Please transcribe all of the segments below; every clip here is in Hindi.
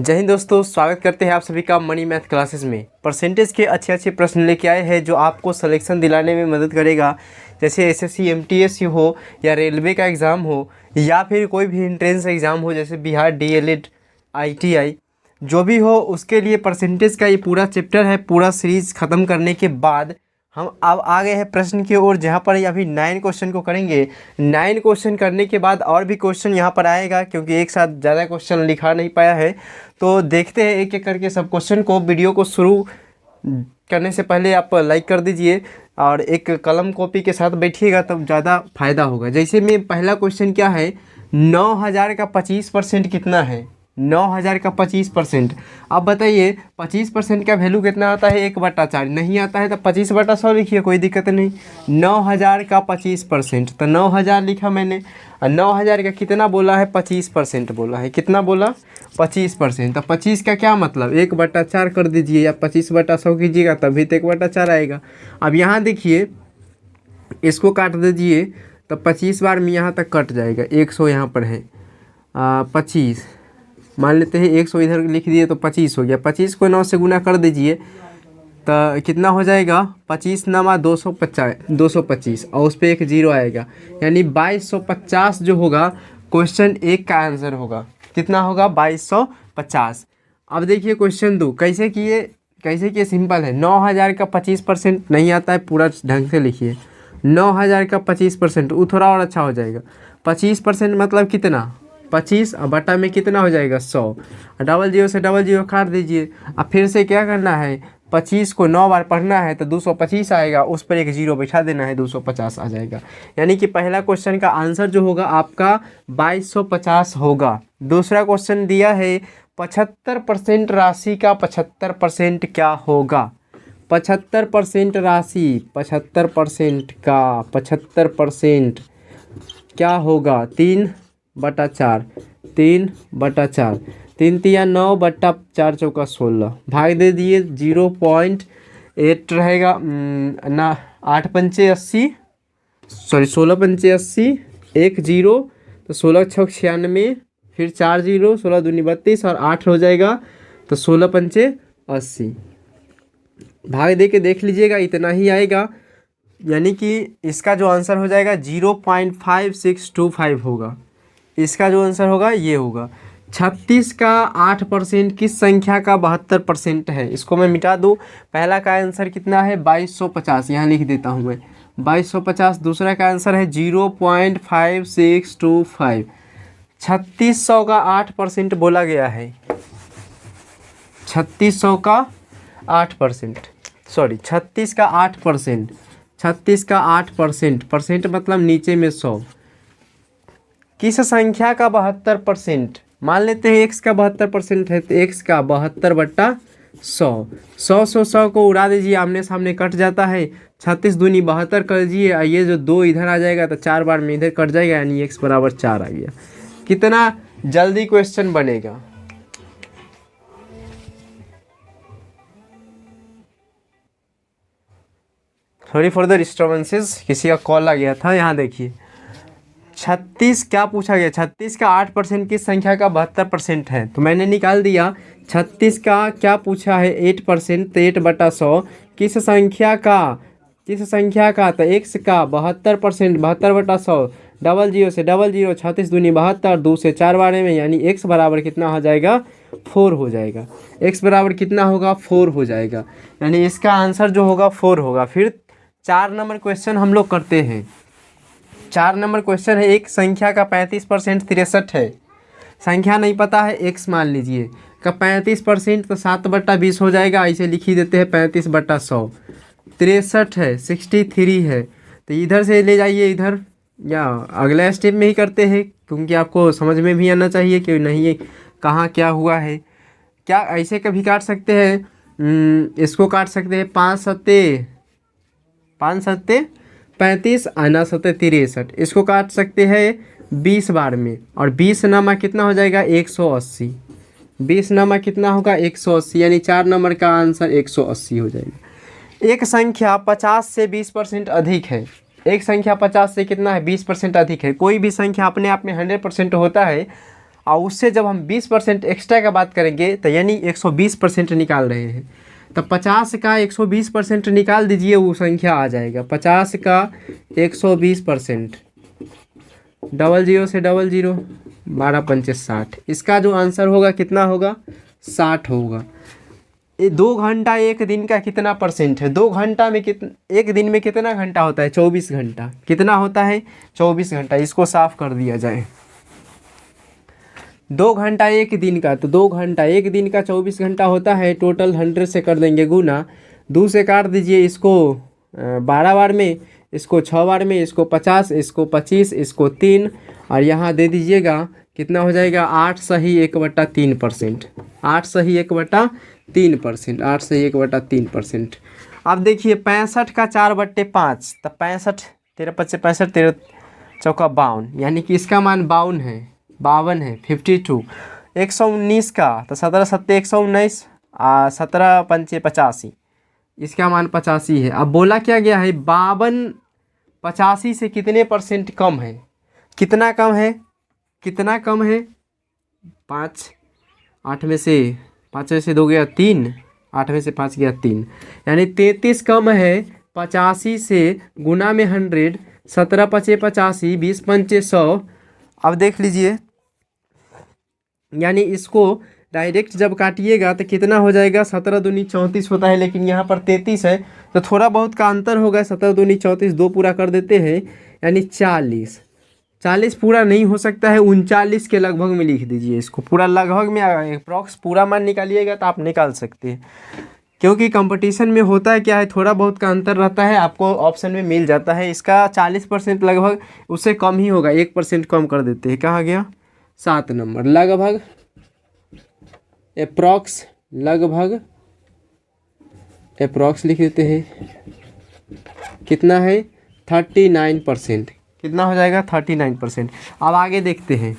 जय हिंद दोस्तों, स्वागत करते हैं आप सभी का मनी मैथ क्लासेस में। परसेंटेज के अच्छे अच्छे प्रश्न लेके आए हैं जो आपको सिलेक्शन दिलाने में मदद करेगा। जैसे एसएससी एमटीएस हो या रेलवे का एग्ज़ाम हो या फिर कोई भी एंट्रेंस एग्ज़ाम हो, जैसे बिहार डीएलएड आईटीआई जो भी हो, उसके लिए परसेंटेज का ये पूरा चैप्टर है। पूरा सीरीज़ ख़त्म करने के बाद हम अब आ गए हैं प्रश्न की ओर, जहाँ पर अभी 9 क्वेश्चन को करेंगे। 9 क्वेश्चन करने के बाद और भी क्वेश्चन यहाँ पर आएगा, क्योंकि एक साथ ज़्यादा क्वेश्चन लिखा नहीं पाया है। तो देखते हैं एक एक करके सब क्वेश्चन को। वीडियो को शुरू करने से पहले आप लाइक कर दीजिए और एक कलम कॉपी के साथ बैठिएगा, तब ज़्यादा फायदा होगा। जैसे में पहला क्वेश्चन क्या है, 9000 का 25% कितना है। 9000 का 25%। अब बताइए 25% का वैल्यू कितना आता है, 1/4। नहीं आता है तो 25/100 लिखिए, कोई दिक्कत नहीं। 9000 का 25%, तो 9000 लिखा मैंने। और 9000 का कितना बोला है, 25% बोला है। कितना बोला, 25%। तो 25 का क्या मतलब, 1/4 कर दीजिए या 25/100 कीजिएगा, तभी तो 1/4 आएगा। अब यहाँ देखिए, इसको काट दीजिए तो 25 बार में यहाँ तक कट जाएगा। 100 यहाँ पर है, 25 मान लेते हैं। 100 इधर लिख दिए तो 25 हो गया। 25 को 9 से गुना कर दीजिए तो कितना हो जाएगा, 25 नमा 225 और उस पर एक जीरो आएगा, यानी 2250 जो होगा क्वेश्चन 1 का आंसर होगा। कितना होगा, 2250। अब देखिए क्वेश्चन 2 कैसे किए सिंपल है। 9000 का 25% नहीं आता है, पूरा ढंग से लिखिए। 9000 का 25%, वो थोड़ा और अच्छा हो जाएगा। 25% मतलब कितना, 25 और बटा में कितना हो जाएगा, 100। डबल जीरो से डबल जीरो काट दीजिए। अब फिर से क्या करना है, 25 को 9 बार पढ़ना है तो 225 आएगा, उस पर एक जीरो बैठा देना है, 250 आ जाएगा। यानी कि पहला क्वेश्चन का आंसर जो होगा आपका 2250 होगा। दूसरा क्वेश्चन दिया है 75% राशि का 75% क्या होगा। 75% राशि 75% का 75% क्या होगा, 3/4। 3/4, 3 तिया 9 बट्टा 4 चौका 16, भाग दे दिए 0.8 रहेगा ना। 8 पंचे 80, सॉरी 16 पंचे 80, 1 जीरो तो 16 छक 96, फिर 4 जीरो, 16 दूनी 32 और 8 हो जाएगा तो 16 पंचे 80। भाग दे के देख लीजिएगा, इतना ही आएगा। यानी कि इसका जो आंसर हो जाएगा 0.5625 होगा। इसका जो आंसर होगा ये होगा। 36 का 8% किस संख्या का 72% है। इसको मैं मिटा दूँ। पहला का आंसर कितना है, 2250, यहाँ लिख देता हूँ मैं 2250। दूसरा का आंसर है 0.5625। 3600 का 8% बोला गया है। 3600 का 8%, सॉरी 36 का 8%। 36 का 8%, परसेंट मतलब नीचे में 100। किस संख्या का 72%, मान लेते हैं x का 72% है तो x का 72/100। 100 को उड़ा दीजिए, आमने सामने कट जाता है। 36 दूनी 72 कर दीजिए, ये जो 2 इधर आ जाएगा तो 4 बार में इधर कट जाएगा, यानी x बराबर 4 आ गया। कितना जल्दी क्वेश्चन बनेगा। सॉरी फॉर द डिस्टर्बेंसेस, किसी का कॉल आ गया था। यहाँ देखिए 36 क्या पूछा गया, 36 का 8% किस संख्या का 72% है, तो मैंने निकाल दिया। 36 का क्या पूछा है, 8%, तो 8/100 किस संख्या का तो x का 72%, 72/100। डबल जीरो से डबल जीरो, 36 दूनी 72, 2 से 4 बारे में, यानी x बराबर कितना हो जाएगा, 4 हो जाएगा। x बराबर कितना होगा, 4 हो जाएगा। यानी इसका आंसर जो होगा 4 होगा। फिर 4 नंबर क्वेश्चन हम लोग करते हैं। 4 नंबर क्वेश्चन है, एक संख्या का 35% 63 है। संख्या नहीं पता है, x मान लीजिए का 35% तो 7/20 हो जाएगा। ऐसे लिख ही देते हैं 35/100। 63 है, 63 है, तो इधर से ले जाइए इधर, या अगला स्टेप में ही करते हैं, क्योंकि आपको समझ में भी आना चाहिए कि नहीं कहाँ क्या हुआ है। क्या ऐसे कभी काट सकते हैं, इसको काट सकते हैं 5 सत्ते 35, आना 7 63, इसको काट सकते हैं 20 बार में, और 20 नामा कितना हो जाएगा, 180। 20 नामा कितना होगा, 180, यानी 4 नंबर का आंसर 180 हो जाएगा। एक संख्या 50 से 20% अधिक है। एक संख्या 50 से कितना है, 20% अधिक है। कोई भी संख्या अपने आप में 100% होता है और उससे जब हम 20% एक्स्ट्रा का बात करेंगे तो यानी 120% निकाल रहे हैं, तो 50 का 120% निकाल दीजिए, वो संख्या आ जाएगा 50 का 120%, 00 से 00, 12 पंचे 60। इसका जो आंसर होगा कितना होगा, 60 होगा। 2 घंटा एक दिन का कितना परसेंट है, 2 घंटा में एक दिन में कितना घंटा होता है, 24 घंटा। कितना होता है, 24 घंटा। इसको साफ कर दिया जाए। 2 घंटा एक दिन का, तो 2 घंटा एक दिन का 24 घंटा होता है। टोटल 100 से कर देंगे गुना, 2 से काट दीजिए, इसको 12 बार में, इसको 6 बार में, इसको 50, इसको 25, इसको 3, और यहाँ दे दीजिएगा कितना हो जाएगा, 8 सही 1/3%, 8 सही 1/3%, 8 सही 1/3%। अब देखिए 65 का 4/5, तब 65, 13 पच्चे 65, 13 चौका 52, यानी कि इसका मान 52 है, 52 है, 52। 119 का, तो 17 सत्ते 119, 17 पंचे 85, इसका मान 85 है। अब बोला क्या गया है, 52 85 से कितने परसेंट कम है, कितना कम है, कितना कम है, 5, 8 में से 5 में से 2 गया 3, 8 में से 5 गया 3, यानी 33 कम है 85 से। गुना में 100, 17 पचे 85, 20 पंचे 100। अब देख लीजिए, यानी इसको डायरेक्ट जब काटिएगा तो कितना हो जाएगा, 17 दूनी 34 होता है, लेकिन यहाँ पर 33 है, तो थोड़ा बहुत का अंतर होगा। 17 दूनी 34, 2 पूरा कर देते हैं, यानी 40। 40 पूरा नहीं हो सकता है, 39 के लगभग में लिख दीजिए इसको। पूरा लगभग में अप्रॉक्स पूरा मान निकालिएगा तो आप निकाल सकते हैं, क्योंकि कंपटीशन में होता है क्या है, थोड़ा बहुत का अंतर रहता है, आपको ऑप्शन में मिल जाता है। इसका 40% लगभग, उससे कम ही होगा, 1% कम कर देते हैं। कहाँ गया, 7 नंबर। लगभग, अप्रॉक्स, लगभग, अप्रॉक्स लिख देते हैं। कितना है, 39%। कितना हो जाएगा, 39%। अब आगे देखते हैं,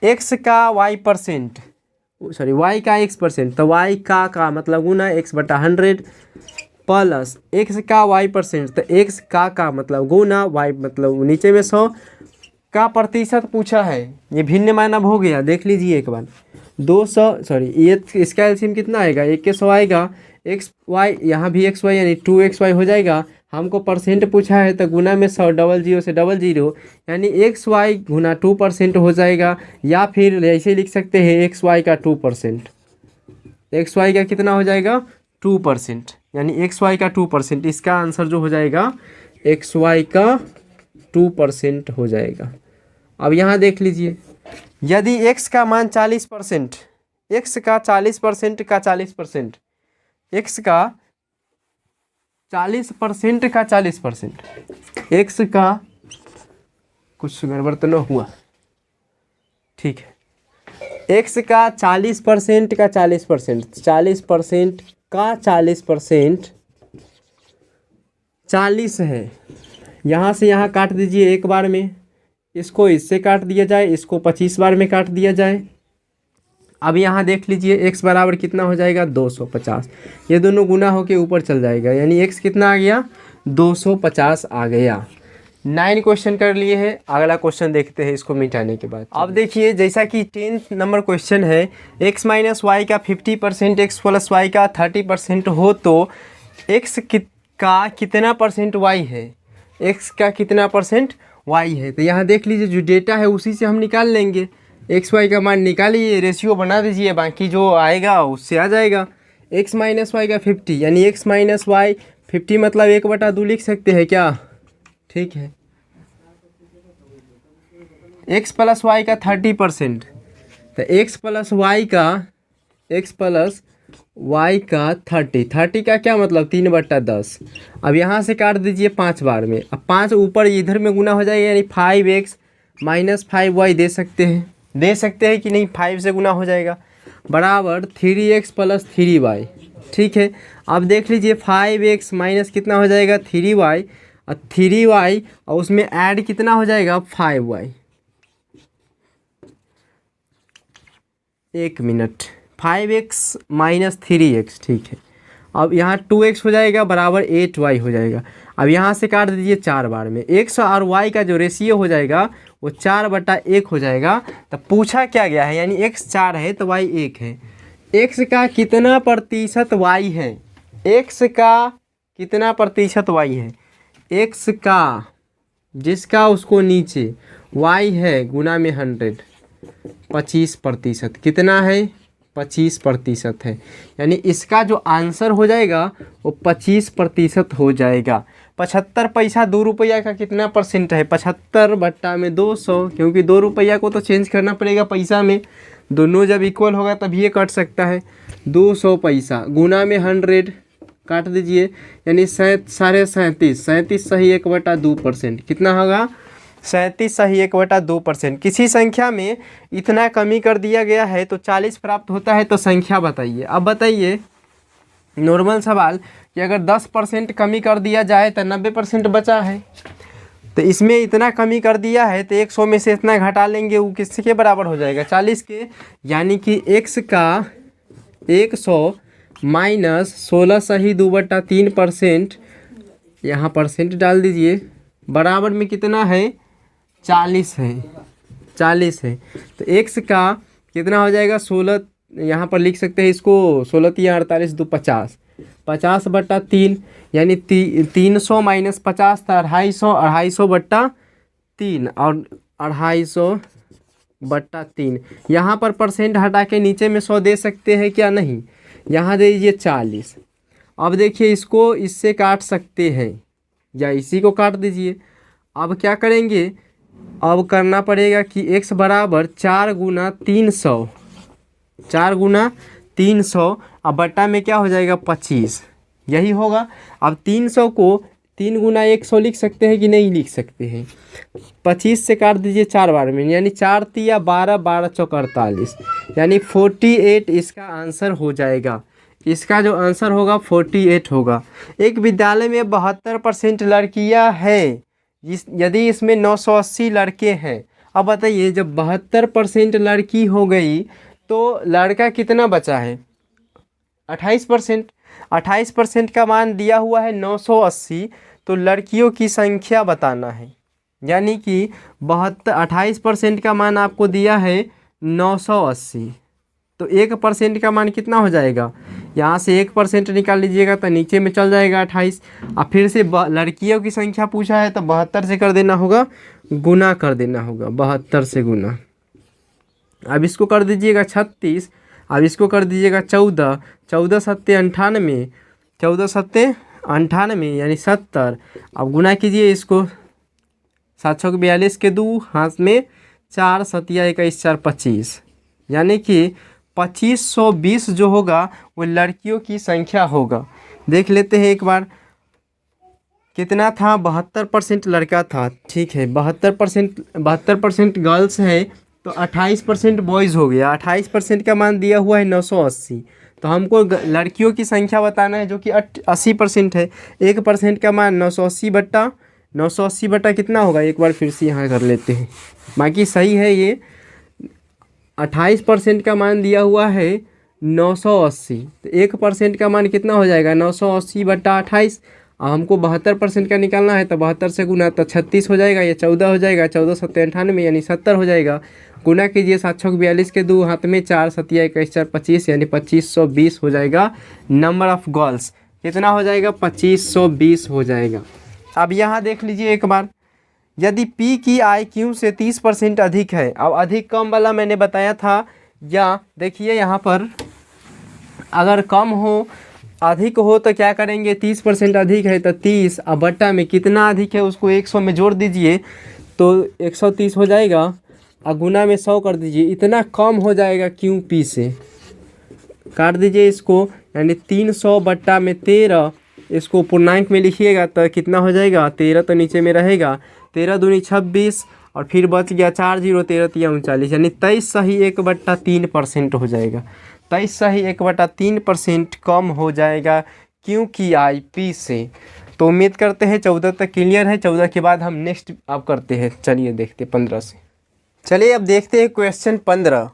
x का y%, सॉरी y का x%, तो y का मतलब गुना x/100 प्लस x का y%, तो x का मतलब गुना y मतलब नीचे में 100 का प्रतिशत पूछा है। ये भिन्न मान अब हो गया, देख लीजिए एक बार। 200, सॉरी ये इसका एलसीएम कितना आएगा, 1 के 100 आएगा, एक्स वाई यहाँ भी एक्स वाई यानी 2xy हो जाएगा। हमको परसेंट पूछा है तो गुना में 100, 00 से 00, यानी xy गुना 2% हो जाएगा। या फिर ऐसे लिख सकते हैं xy का 2%, xy का कितना हो जाएगा, 2%, यानी xy का 2%। इसका आंसर जो हो जाएगा xy का 2% हो जाएगा। अब यहाँ देख लीजिए, यदि x का मान 40%, x का 40% का 40%, x का 40% का 40%, x का कुछ गड़बड़ तो न हुआ, ठीक है। x का 40% का 40%, 40% का 40%, 40 है। यहाँ से यहाँ काट दीजिए एक बार में, इसको इससे काट दिया जाए, इसको 25 बार में काट दिया जाए। अब यहाँ देख लीजिए x बराबर कितना हो जाएगा, 250। ये दोनों गुना होके ऊपर चल जाएगा, यानी x कितना आ गया, 250 आ गया। 9 क्वेश्चन कर लिए हैं। अगला क्वेश्चन देखते हैं इसको मिटाने के बाद। अब देखिए, जैसा कि 10 नंबर क्वेश्चन है, x माइनस वाई का 50%, x प्लस वाई का 30% हो तो x का कितना परसेंट y है, x का कितना परसेंट y है। तो यहाँ देख लीजिए, जो डेटा है उसी से हम निकाल लेंगे। एक्स वाई का मान निकालिए, रेशियो बना दीजिए, बाकी जो आएगा उससे आ जाएगा। x माइनस वाई का 50, यानी x माइनस वाई 50 मतलब 1/2 लिख सकते हैं क्या, ठीक है। x प्लस वाई का 30%, तो x प्लस वाई का 30 का क्या मतलब 3/10। अब यहाँ से काट दीजिए 5 बार में। अब 5 ऊपर इधर में गुना हो जाएगा, यानी 5x माइनस 5y दे सकते हैं कि नहीं, 5 से गुना हो जाएगा, बराबर 3x प्लस 3y, ठीक है। अब देख लीजिए 5x माइनस कितना हो जाएगा 3y, और 3y और उसमें ऐड कितना हो जाएगा 5y। 1 minute, 5x minus 3x, ठीक है। अब यहाँ 2x हो जाएगा बराबर 8y हो जाएगा। अब यहाँ से काट दीजिए 4 बार में, x और y का जो रेशियो हो जाएगा वो 4/1 हो जाएगा। तो पूछा क्या गया है, यानी x 4 है तो y 1 है। x का कितना प्रतिशत y है, x का कितना प्रतिशत y है, x का जिसका उसको नीचे y है गुना में 100, 25%। कितना है, 25% है। यानी इसका जो आंसर हो जाएगा वो 25% हो जाएगा। 75 पैसा 2 रुपया का कितना परसेंट है, 75/200, क्योंकि 2 रुपया को तो चेंज करना पड़ेगा पैसा में, दोनों जब इक्वल होगा तभी ये कट सकता है। 200 पैसा गुना में 100 काट दीजिए, यानी 37.5, 37 सही 1/2%। कितना होगा, 37 सही 1/2%। किसी संख्या में इतना कमी कर दिया गया है तो 40 प्राप्त होता है, तो संख्या बताइए। अब बताइए नॉर्मल सवाल कि अगर 10% कमी कर दिया जाए तो 90% बचा है, तो इसमें इतना कमी कर दिया है तो 100 में से इतना घटा लेंगे, वो किसके बराबर हो जाएगा, 40 के। यानी कि x का 100 माइनस 16 सही 2/3%, यहाँ परसेंट डाल दीजिए, बराबर में कितना है, 40 है, 40 है। तो x का कितना हो जाएगा, 16, यहाँ पर लिख सकते हैं इसको, 16 × 48 = 50, 50/3, यानी 300 माइनस 50 था 250, 250/3 और 250/3। यहाँ पर परसेंट हटा के नीचे में 100 दे सकते हैं क्या, नहीं, यहाँ दे दीजिए 40। अब देखिए इसको इससे काट सकते हैं या इसी को काट दीजिए। अब क्या करेंगे, अब करना पड़ेगा कि x बराबर 4 × 300, 4 × 300, अब बट्टा में क्या हो जाएगा, 25, यही होगा। अब 300 को 3 × 100 लिख सकते हैं कि नहीं लिख सकते हैं, 25 से काट दीजिए 4 बार में, यानी 4 × 12, 12 × 48, यानी 48 इसका आंसर हो जाएगा। इसका जो आंसर होगा 48 होगा। एक विद्यालय में 72% लड़कियां हैं, यदि इसमें 980 लड़के हैं। अब बताइए जब 72% लड़की हो गई तो लड़का कितना बचा है, 28%। 28% का मान दिया हुआ है 980, तो लड़कियों की संख्या बताना है। यानी कि 28% का मान आपको दिया है 980, तो 1% का मान कितना हो जाएगा, यहाँ से 1% निकाल लीजिएगा तो नीचे में चल जाएगा 28। अब फिर से लड़कियों की संख्या पूछा है तो 72 से कर देना होगा, गुना कर देना होगा, 72 से गुना। अब इसको कर दीजिएगा 36, अब इसको कर दीजिएगा 14, 14 × 7 = 98, 14 × 7 = 98 यानी 70। अब गुना कीजिए इसको, 7 × 6 = 42 के 2 हाथ में 4, 7 × 21 = 4, 25, यानी कि 2520 जो होगा वो लड़कियों की संख्या होगा। देख लेते हैं एक बार, कितना था, 72% लड़का था, ठीक है, 72% गर्ल्स है, तो 28% बॉयज़ हो गया। 28% का मान दिया हुआ है 980, तो हमको लड़कियों की संख्या बताना है जो कि 80% है। 1% का मान 980 बटा कितना होगा, एक बार फिर से यहाँ कर लेते हैं, बाकी सही है ये। 28% का मान दिया हुआ है 980, तो 1% का मान कितना हो जाएगा, 980/28। अब हमको 72% का निकालना है, तो 72 से गुना तो 36 हो जाएगा, ये 14 हो जाएगा, 14 × 7 = 98 यानी 70 हो जाएगा। गुना कीजिए, 7 × 6 = 42 के 2 हाथ में 4, 7 × 21 = 4, 25 यानी 2520 हो जाएगा। नंबर ऑफ गर्ल्स कितना हो जाएगा, 2520 हो जाएगा। अब यहाँ देख लीजिए एक बार, यदि P की IQ से 30% अधिक है, अब अधिक कम वाला मैंने बताया था, या देखिए यहाँ पर अगर कम हो अधिक हो तो क्या करेंगे, 30% अधिक है तो 30, अब बट्टा में कितना अधिक है उसको 100 में जोड़ दीजिए तो 130 हो जाएगा, और गुना में 100 कर दीजिए, इतना कम हो जाएगा Q P से, काट दीजिए इसको, यानी 300/13, इसको पूर्णांक में लिखिएगा तो कितना हो जाएगा, 13 तो नीचे में रहेगा, 13 दूनी 26 और फिर बच गया 4 0, 13 × 3 = 39, यानी 23 सही 1/3% हो जाएगा। 23 सही 1/3% कम हो जाएगा क्योंकि IP से। तो उम्मीद करते हैं 14 तक क्लियर है। 14 के बाद हम नेक्स्ट अब करते हैं, चलिए देखते 15 से। चलिए अब देखते हैं क्वेश्चन 15।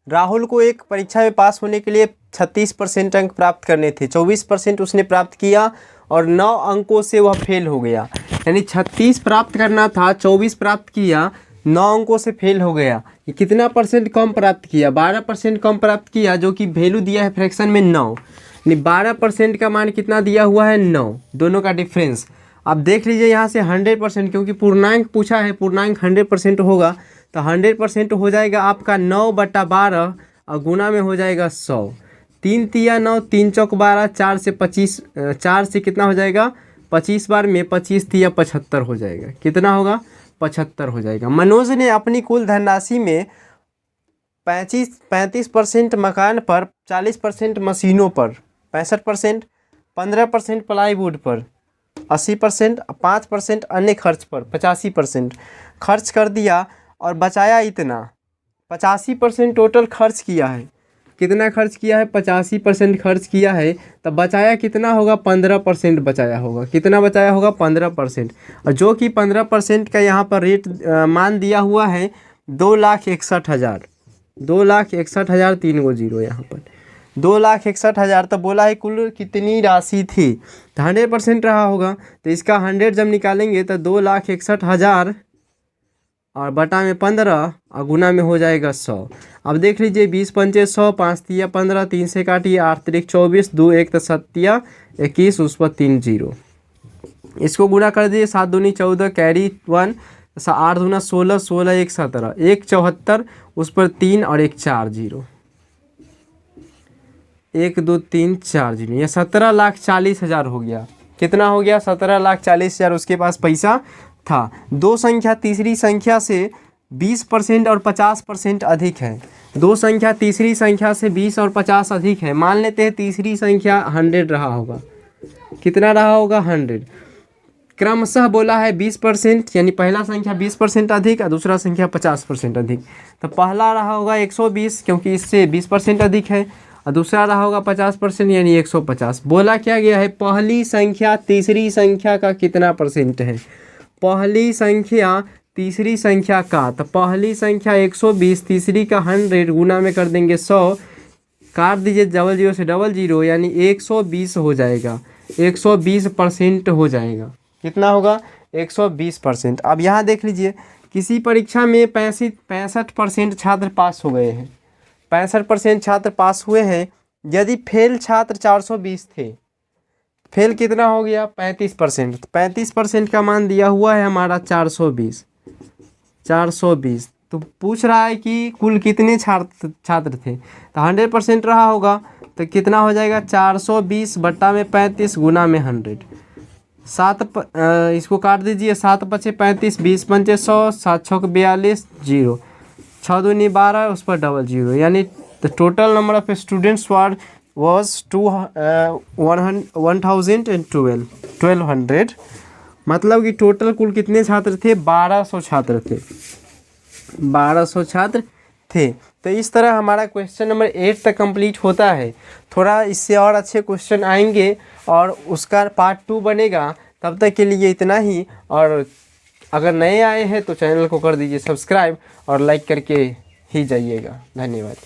राहुल को एक परीक्षा में पास होने के लिए 36% अंक प्राप्त करने थे, 24% उसने प्राप्त किया और 9 अंकों से वह फेल हो गया। यानी 36 प्राप्त करना था, 24 प्राप्त किया, 9 अंकों से फेल हो गया। ये कितना परसेंट कम प्राप्त किया? 12% कम प्राप्त किया, जो कि वैल्यू दिया है फ्रैक्शन में 9। यानी 12% का मान कितना दिया हुआ है? 9। दोनों का डिफरेंस अब देख लीजिए यहाँ से 100%, क्योंकि पूर्णांक पूछा है, पूर्णांक 100% होगा तो 100% हो जाएगा आपका 9/12 और गुना में हो जाएगा 100। 3 तिया 9, 3 चौक 12, 4 से 25, 4 से कितना हो जाएगा? 25 बार में 25 तिया 75 हो जाएगा। कितना होगा? 75 हो जाएगा। मनोज ने अपनी कुल धनराशि में 35% मकान पर, 40% मशीनों पर, 65%, 15% प्लाईवुड पर, 80%, 5% अन्य खर्च पर, 85% खर्च कर दिया और बचाया इतना। 85% टोटल खर्च किया है। कितना खर्च किया है? 85% खर्च किया है। तब बचाया कितना होगा? 15% बचाया होगा। कितना बचाया होगा? 15%। और जो कि 15% का यहाँ पर रेट मान दिया हुआ है 2,61,000। 2,61,000, 3 गो जीरो यहाँ पर, 2,61,000। तो बोला है कुल कितनी राशि थी, तो 100% रहा होगा। तो इसका 100 जब निकालेंगे तो 2,61,000 और बटा में 15 और गुना में हो जाएगा 100। अब देख लीजिए 20 पंचे 100, 5 तिया 15, 3 से काटिए, 8 तिरिक 24, 2 1 तो 7 तिया 21, उस पर 3 जीरो। इसको गुना कर दीजिए, 7 दूनी 14, कैरी 1, 8 दूना 16, 16 1 17, 1 74, उस पर 3 और 1 4 जीरो, 1 2 3 4 जीरो। यह 17,40,000 हो गया। कितना हो गया? 17,40,000 उसके पास पैसा था। दो संख्या तीसरी संख्या से 20% और 50% अधिक है। दो संख्या तीसरी संख्या से 20 और 50 अधिक है। मान लेते हैं तीसरी संख्या 100 रहा होगा। कितना रहा होगा? 100। क्रमशः बोला है 20%, यानी पहला संख्या 20% अधिक और दूसरा संख्या 50% अधिक। तो पहला रहा होगा 120, क्योंकि इससे 20% अधिक है, और दूसरा रहा होगा 50%, यानी 150। बोला क्या गया है? पहली संख्या तीसरी संख्या का कितना परसेंट है? पहली संख्या तीसरी संख्या का, तो पहली संख्या 120, तीसरी का 100, गुना में कर देंगे 100, काट दीजिए डबल जीरो से डबल जीरो, यानी 120 हो जाएगा। 120% हो जाएगा। कितना होगा? 120%। अब यहाँ देख लीजिए, किसी परीक्षा में 65% छात्र पास हो गए हैं, 65% छात्र पास हुए हैं। यदि फेल छात्र 420 थे, फेल कितना हो गया? 35%। 35% का मान दिया हुआ है हमारा 420। 420 तो पूछ रहा है कि कुल कितने छात्र थे, तो 100% रहा होगा। तो कितना हो जाएगा? 420 बट्टा में 35 गुना में 100। इसको काट दीजिए, 7 पचे 35, 20 पंचे 100, 7 छक 42, जीरो, 6 दूनी 12, उस पर डबल जीरो। यानी the total number of students was 1200। मतलब कि टोटल कुल कितने छात्र थे? 1200 छात्र थे। 1200 छात्र थे। तो इस तरह हमारा क्वेश्चन नंबर 8 तक कंप्लीट होता है। थोड़ा इससे और अच्छे क्वेश्चन आएंगे और उसका पार्ट 2 बनेगा। तब तक के लिए इतना ही, और अगर नए आए हैं तो चैनल को कर दीजिए सब्सक्राइब और लाइक करके ही जाइएगा। धन्यवाद।